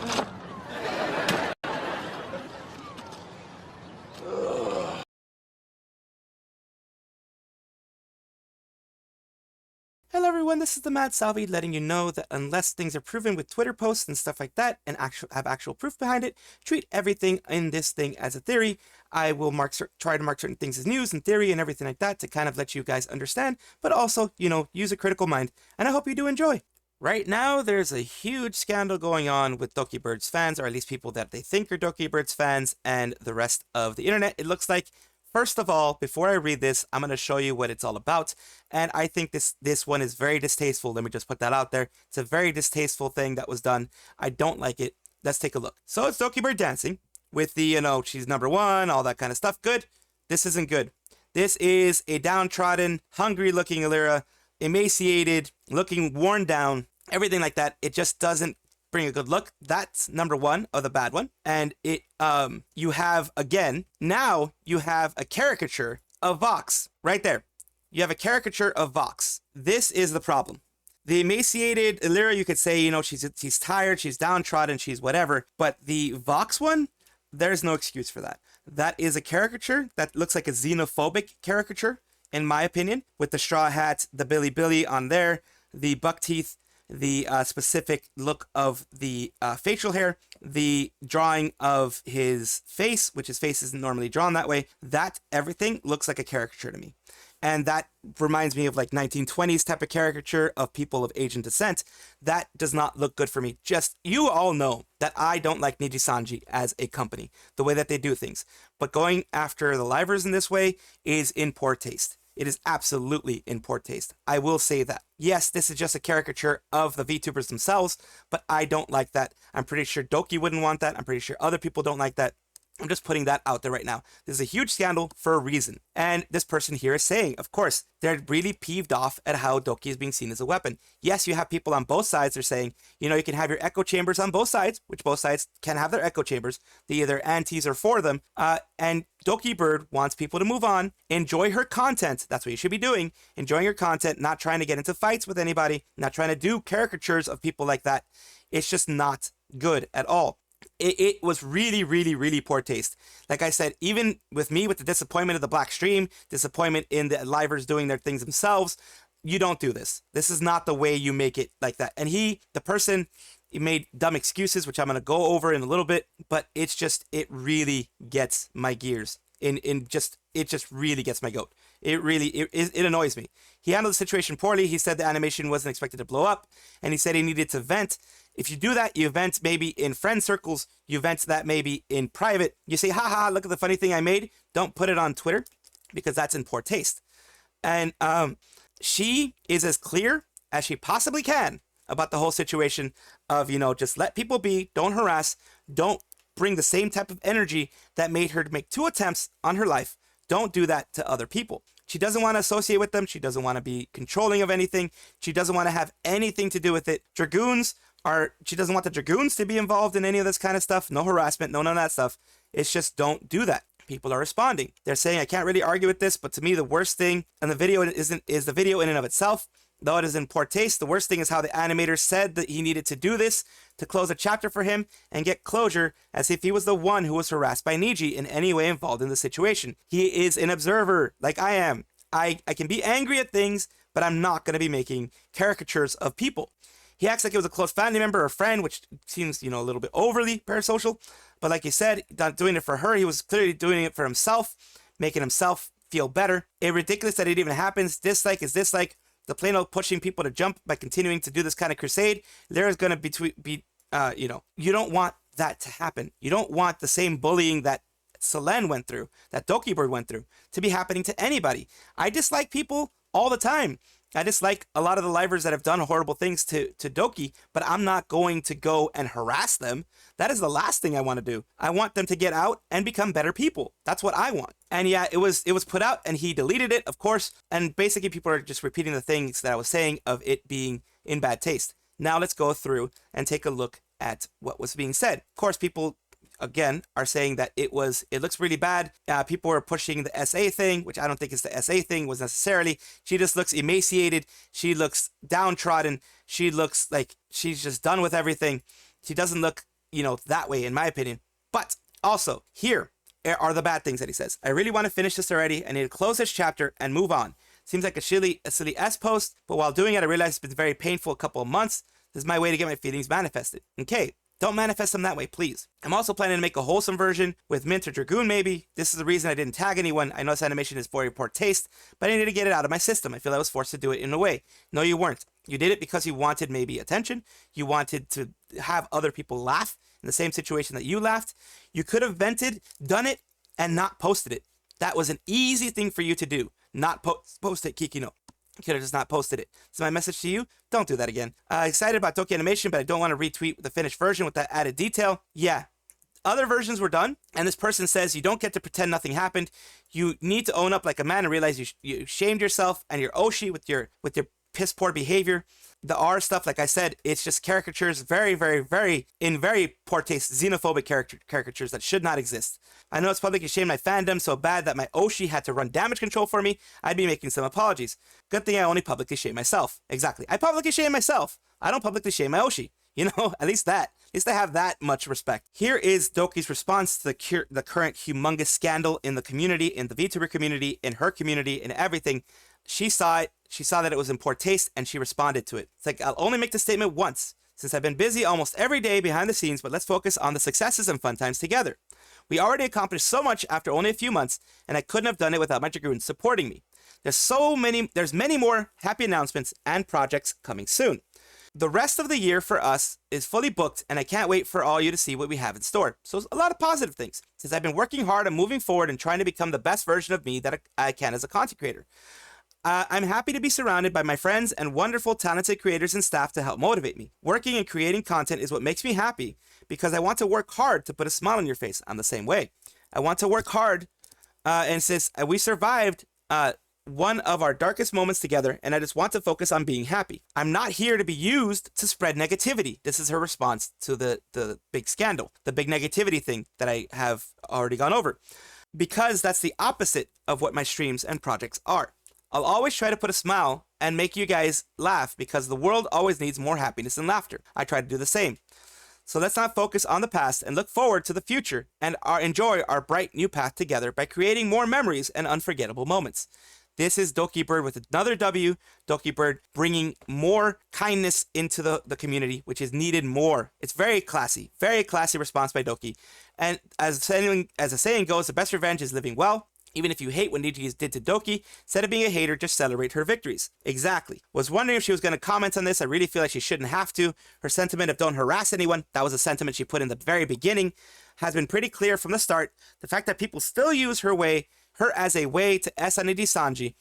Hello everyone, this is the Mad Salvi letting you know that unless things are proven with Twitter posts and stuff like that and have actual proof behind it, treat everything in this thing as a theory. I will try to mark certain things as news and theory and everything like that to kind of let you guys understand, but also, you know, use a critical mind. And I hope you do enjoy. Right now, there's a huge scandal going on with Dokibird's fans, or at least people that they think are Dokibird's fans, and the rest of the internet. It looks like, first of all, before I read this, I'm going to show you what it's all about. And I think this one is very distasteful. Let me just put that out there. It's a very distasteful thing that was done. I don't like it. Let's take a look. So it's Dokibird dancing with the, you know, she's #1, all that kind of stuff. Good. This isn't good. This is a downtrodden, hungry-looking Illyria, emaciated, looking worn down, everything like that. It just doesn't bring a good look. That's #1 of the bad one. And it, you have, again, now you have a caricature of Vox right there. You have a caricature of Vox. This is the problem. The emaciated Illyria, you could say, you know, she's tired, she's downtrodden, she's whatever. But the Vox one, there's no excuse for that. That is a caricature that looks like a xenophobic caricature, in my opinion, with the straw hat, the Billy on there, the buck teeth, the specific look of the facial hair, the drawing of his face, which his face isn't normally drawn that way. That everything looks like a caricature to me. And that reminds me of like 1920s type of caricature of people of Asian descent. That does not look good for me. Just, you all know that I don't like Nijisanji as a company, the way that they do things. But going after the livers in this way is in poor taste. It is absolutely in poor taste. I will say that. Yes, this is just a caricature of the VTubers themselves, but I don't like that. I'm pretty sure Doki wouldn't want that. I'm pretty sure other people don't like that. I'm just putting that out there right now. This is a huge scandal for a reason. And this person here is saying, of course, they're really peeved off at how Doki is being seen as a weapon. Yes, you have people on both sides. They're saying, you know, you can have your echo chambers on both sides, which both sides can have their echo chambers. They're either antis or for them. And Dokibird wants people to move on, enjoy her content. That's what you should be doing. Enjoying your content, not trying to get into fights with anybody, not trying to do caricatures of people like that. It's just not good at all. It was really, really, really poor taste. Like I said, even with me, with the disappointment of the black stream, disappointment in the livers doing their things themselves, you don't do this. This is not the way you make it like that. And he made dumb excuses, which I'm going to go over in a little bit, but it's just, it really gets my gears. It just really gets my goat. It annoys me. He handled the situation poorly. He said the animation wasn't expected to blow up, and he said he needed to vent. If you do that, you vent maybe in friend circles, you vent that maybe in private. You say, haha, look at the funny thing I made. Don't put it on Twitter, because that's in poor taste. And she is as clear as she possibly can about the whole situation of, you know, just let people be, don't harass, don't bring the same type of energy that made her make 2 attempts on her life. Don't do that to other people. She doesn't want to associate with them. She doesn't want to be controlling of anything. She doesn't want to have anything to do with it. She doesn't want the Dragoons to be involved in any of this kind of stuff. No harassment, none of that stuff. It's just don't do that. People are responding. They're saying, I can't really argue with this, but to me, the worst thing in the video is the video in and of itself. Though it is in poor taste, the worst thing is how the animator said that he needed to do this to close a chapter for him and get closure, as if he was the one who was harassed by Niji in any way involved in the situation. He is an observer, like I am. I can be angry at things, but I'm not going to be making caricatures of people. He acts like it was a close family member or friend, which seems, you know, a little bit overly parasocial. But like you said, not doing it for her. He was clearly doing it for himself, making himself feel better. It's ridiculous that it even happens. Dislike is dislike. The plain old pushing people to jump by continuing to do this kind of crusade. There is going to be, you know, you don't want that to happen. You don't want the same bullying that Selen went through, that Dokibird went through, to be happening to anybody. I dislike people all the time. I dislike a lot of the livers that have done horrible things to Doki, but I'm not going to go and harass them. That is the last thing I want to do. I want them to get out and become better people. That's what I want. And yeah, it was put out and he deleted it, of course. And basically people are just repeating the things that I was saying of it being in bad taste. Now let's go through and take a look at what was being said. Of course, people again are saying that it looks really bad. People are pushing the SA thing, which I don't think is the SA thing was necessarily. She just looks emaciated. She looks downtrodden. She looks like she's just done with everything. She doesn't look you know, that way, in my opinion. But also, here are the bad things that he says. I really want to finish this already. I need to close this chapter and move on. Seems like a silly S post, but while doing it, I realized it's been very painful a couple of months. This is my way to get my feelings manifested. Okay, don't manifest them that way, please. I'm also planning to make a wholesome version with Mint or Dragoon, maybe. This is the reason I didn't tag anyone. I know this animation is for poor taste, but I needed to get it out of my system. I feel I was forced to do it in a way. No, you weren't. You did it because you wanted maybe attention. You wanted to have other people laugh in the same situation that you laughed. You could have vented, done it, and not posted it. That was an easy thing for you to do. Not post it, Kikino. You could have just not posted it. So my message to you, don't do that again. Excited about Doki animation, but I don't want to retweet the finished version with that added detail. Yeah, other versions were done, and this person says you don't get to pretend nothing happened. You need to own up like a man and realize you shamed yourself and your oshi with your piss poor behavior. The R stuff, like I said, it's just caricatures, very, very, very, in very poor taste, xenophobic caricatures that should not exist. I know it's publicly shamed my fandom so bad that my Oshi had to run damage control for me. I'd be making some apologies. Good thing I only publicly shame myself. Exactly. I publicly shame myself. I don't publicly shame my Oshi. You know, at least I have that much respect. Here is Doki's response to the current humongous scandal in the community, in the VTuber community, in her community, in everything. She saw it. She saw that it was in poor taste, and she responded to it. It's like, I'll only make the statement once, since I've been busy almost every day behind the scenes, but let's focus on the successes and fun times together. We already accomplished so much after only a few months, and I couldn't have done it without my Dragoons supporting me. There's many more happy announcements and projects coming soon. The rest of the year for us is fully booked, and I can't wait for all you to see what we have in store. So a lot of positive things, since I've been working hard on moving forward and trying to become the best version of me that I can as a content creator. I'm happy to be surrounded by my friends and wonderful, talented creators and staff to help motivate me. Working and creating content is what makes me happy, because I want to work hard to put a smile on your face. I'm the same way. I want to work hard, and since we survived one of our darkest moments together, and I just want to focus on being happy. I'm not here to be used to spread negativity. This is her response to the big scandal, the big negativity thing that I have already gone over, because that's the opposite of what my streams and projects are. I'll always try to put a smile and make you guys laugh, because the world always needs more happiness and laughter. I try to do the same. So let's not focus on the past and look forward to the future and enjoy our bright new path together by creating more memories and unforgettable moments. This is Dokibird with another W. Dokibird bringing more kindness into the community, which is needed more. It's very classy response by Doki. And as the saying goes, the best revenge is living well. Even if you hate what Niji did to Doki, instead of being a hater, just celebrate her victories. Exactly. Was wondering if she was going to comment on this. I really feel like she shouldn't have to. Her sentiment of don't harass anyone, that was a sentiment she put in the very beginning, has been pretty clear from the start. The fact that people still use her as a way to S on Nijisanji,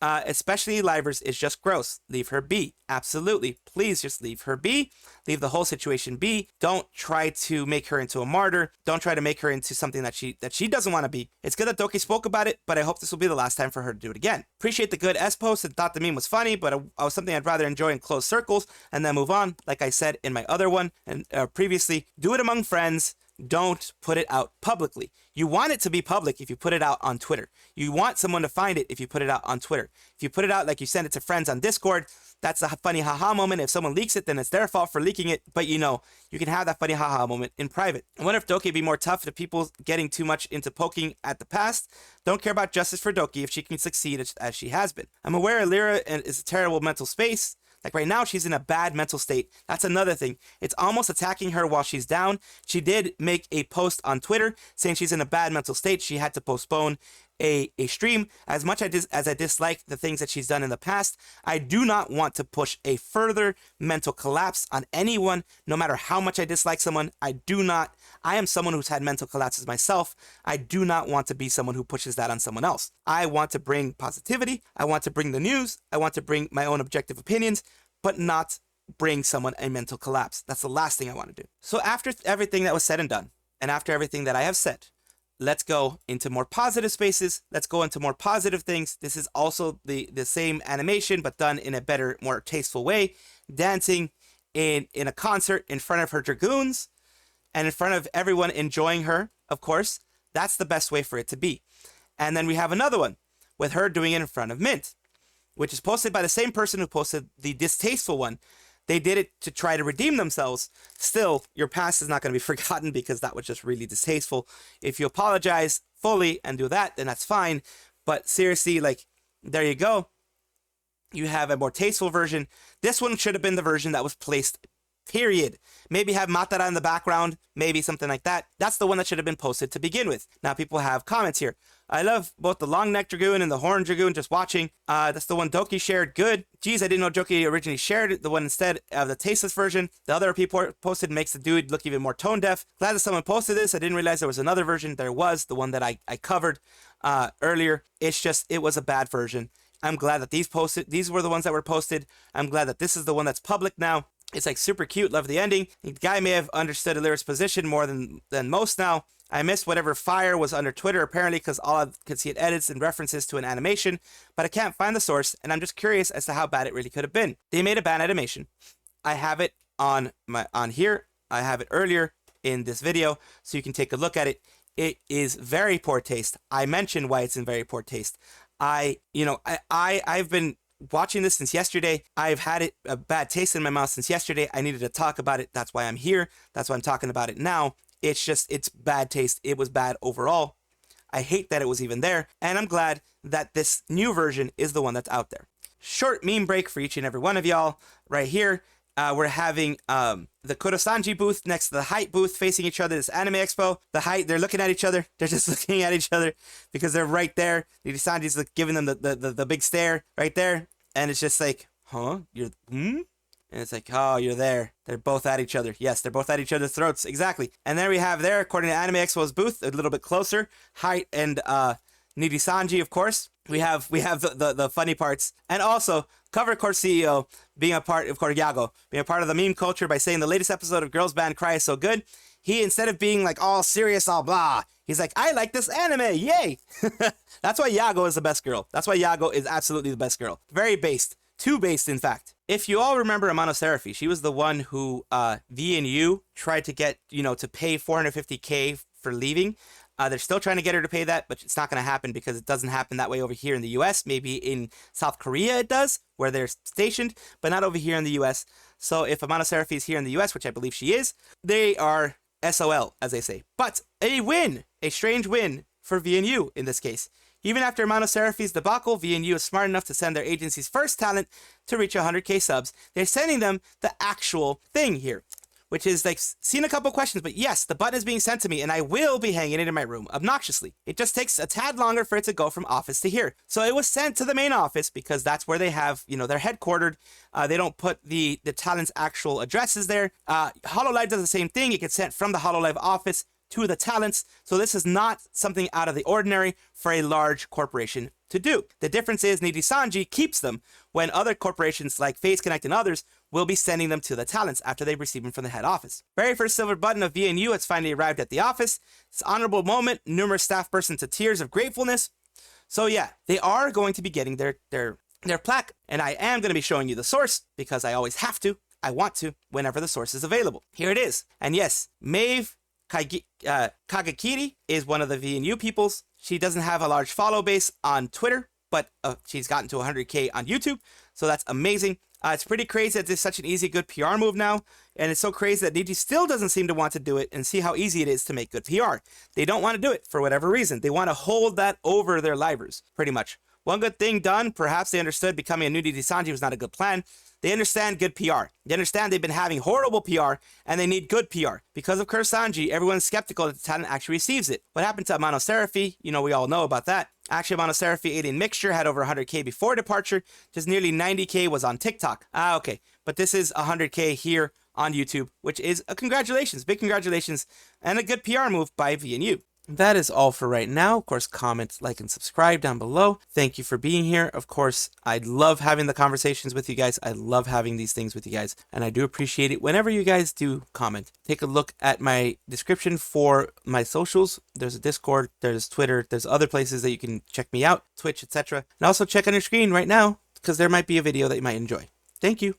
especially livers, is just gross. Leave her be. Absolutely. Please just leave her be. Leave the whole situation be. Don't try to make her into a martyr. Don't try to make her into something that she doesn't want to be. It's good that Doki spoke about it, but I hope this will be the last time for her to do it again. Appreciate the good S post and thought the meme was funny, but it was something I'd rather enjoy in closed circles and then move on. Like I said in my other one and previously, do it among friends. Don't put it out publicly. You want it to be public if you put it out on Twitter. You want someone to find it if you put it out on Twitter. If you put it out like you send it to friends on Discord, that's a funny haha moment. If someone leaks it, then it's their fault for leaking it. But you know, you can have that funny haha moment in private. I wonder if Doki would be more tough to people getting too much into poking at the past. Don't care about justice for Doki if she can succeed as she has been. I'm aware Lyra is a terrible mental space. Like right now, she's in a bad mental state. That's another thing. It's almost attacking her while she's down. She did make a post on Twitter saying she's in a bad mental state. She had to postpone a stream. As much as I dislike the things that she's done in the past, I do not want to push a further mental collapse on anyone, no matter how much I dislike someone. I am someone who's had mental collapses myself. I do not want to be someone who pushes that on someone else. I want to bring positivity. I want to bring the news. I want to bring my own objective opinions, but not bring someone a mental collapse. That's the last thing I want to do. So after everything that was said and done, and after everything that I have said, let's go into more positive spaces. Let's go into more positive things. This is also the same animation, but done in a better, more tasteful way. Dancing in a concert in front of her dragoons and in front of everyone enjoying her, of course. That's the best way for it to be. And then we have another one with her doing it in front of Mint, which is posted by the same person who posted the distasteful one they did it to try to redeem themselves. Still, your past is not going to be forgotten because that was just really distasteful. If you apologize fully and do that, then that's fine. But seriously, like, there you go. You have a more tasteful version. This one should have been the version that was placed, period. Maybe have Matara in the background, maybe something like that. That's the one that should have been posted to begin with. Now people have comments here. I love both the long neck dragoon and the horn dragoon. Just watching. That's the one Doki shared. Good. Geez, I didn't know Doki originally shared the one instead of the tasteless version. The other people posted makes the dude look even more tone deaf. Glad that someone posted this. I didn't realize there was another version. There was the one that I covered earlier. It's just, it was a bad version. I'm glad that these were the ones that were posted. I'm glad that this is the one that's public now. It's like super cute. Love the ending. The guy may have understood Alira's position more than most now. I missed whatever fire was under Twitter apparently because all I could see it edits and references to an animation, but I can't find the source and I'm just curious as to how bad it really could have been. They made a bad animation. I have it on here. I have it earlier in this video so you can take a look at it. It is very poor taste. I mentioned why it's in very poor taste. I've been watching this since yesterday. I've had a bad taste in my mouth since yesterday. I needed to talk about it. That's why I'm here. That's why I'm talking about it now. It's just, it's bad taste. It was bad overall. I hate that it was even there. And I'm glad that this new version is the one that's out there. Short meme break for each and every one of y'all right here. We're having the Kurosanji booth next to the Height booth facing each other. This anime expo. The Height, they're looking at each other. They're just looking at each other because they're right there. Nijisanji's like giving them the big stare right there. And it's just like, huh? You're, And it's like, oh, you're there. They're both at each other. Yes, they're both at each other's throats. Exactly. And there we have there, according to Anime Expo's booth, a little bit closer, Height and Nijisanji, of course. We have the funny parts. And also, Cover Course CEO being a part, of course, Yago, being a part of the meme culture by saying the latest episode of Girls Band Cry is so good. He, instead of being like all serious, all blah, he's like, I like this anime, yay! That's why Yago is the best girl. That's why Yago is absolutely the best girl. Very based. Too based, in fact. If you all remember Amano Seraphi, she was the one who V and U tried to get, to pay $450K for leaving. They're still trying to get her to pay that, but it's not going to happen because it doesn't happen that way over here in the US. Maybe in South Korea it does, where they're stationed, but not over here in the US. So if Amano Seraphi is here in the US, which I believe she is, they are SOL, as they say. But a win, a strange win for VNU in this case. Even after Amano Seraphi's debacle, VNU is smart enough to send their agency's first talent to reach 100K subs. They're sending them the actual thing here, which is like, seen a couple questions, but yes, the button is being sent to me and I will be hanging it in my room obnoxiously. It just takes a tad longer for it to go from office to here. So it was sent to the main office because that's where they have, they're headquartered. They don't put the talent's actual addresses there. Hololive does the same thing. It gets sent from the Hololive office to the talents. So this is not something out of the ordinary for a large corporation to do. The difference is Nijisanji keeps them when other corporations like Phase Connect and others will be sending them to the talents after they receive them from the head office. Very first silver button of VNU has finally arrived at the office. It's an honorable moment. Numerous staff burst into tears of gratefulness. So yeah, they are going to be getting their plaque, and I am going to be showing you the source because I always have to. I want to whenever the source is available. Here it is. And yes, Maeve Kagakiri is one of the VNU peoples. She doesn't have a large follow base on Twitter, but she's gotten to 100K on YouTube, so that's amazing. It's pretty crazy that this is such an easy, good PR move now, and it's so crazy that Niji still doesn't seem to want to do it and see how easy it is to make good PR. They don't want to do it for whatever reason. They want to hold that over their livers, pretty much. One good thing done, perhaps they understood becoming a new Nijisanji was not a good plan. They understand good PR. They understand they've been having horrible PR, and they need good PR. Because of Kurosanji, everyone's skeptical that the talent actually receives it. What happened to Amano Seraphi? We all know about that. Actually, Amano Seraphi Alien Mixture had over 100K before departure. Just nearly 90K was on TikTok. Okay. But this is 100K here on YouTube, which is a congratulations, big congratulations, and a good PR move by VNU. That is all for right now. Of course, comment, like, and subscribe down below. Thank you for being here. Of course, I love having the conversations with you guys. I love having these things with you guys, and I do appreciate it whenever you guys do comment. Take a look at my description for my socials. There's a Discord, there's Twitter, there's other places that you can check me out, Twitch, etc. And also check on your screen right now, because there might be a video that you might enjoy. Thank you.